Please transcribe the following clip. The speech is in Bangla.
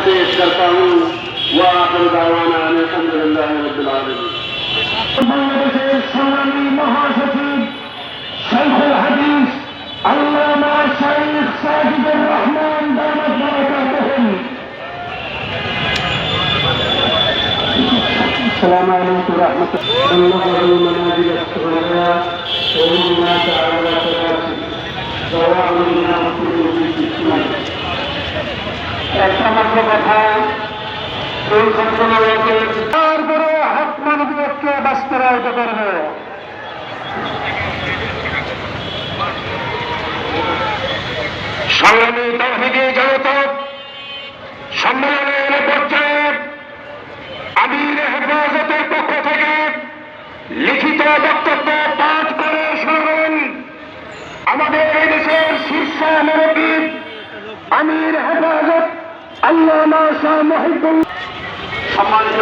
पेश करता हूँ। वाखिर दावाना अल्हम्दुलिल्लाह रब्बिल आलमीन। বাংলাদেশের সংগ্রামী মহাসচিব শাইখুল হাদিস আল্লামা শাইখ সাজিদুর রহমান দামাত বারাকাতুহুম। السلام عليكم ورحمة الله ومنازل الشهداء ومما تعالى تناسب سواء منا وكل في السنة. একটা মাত্র কথা, এই ঘটনাকে তারপরে হক মানবীয়তকে বাস্তবায়িত করবে। সংগ্রামী তাওহীদি জনতা সম্মেলনের পর্যায়ে আমির হেফাজতের পক্ষ থেকে লিখিত বক্তব্য পাঠ করে শোনাবেন আমাদের এই দেশের শীর্ষ মুরব্বী আমির হেফাজত আল্লামা শাহ মহিবুল্লাহ। সম্মানিত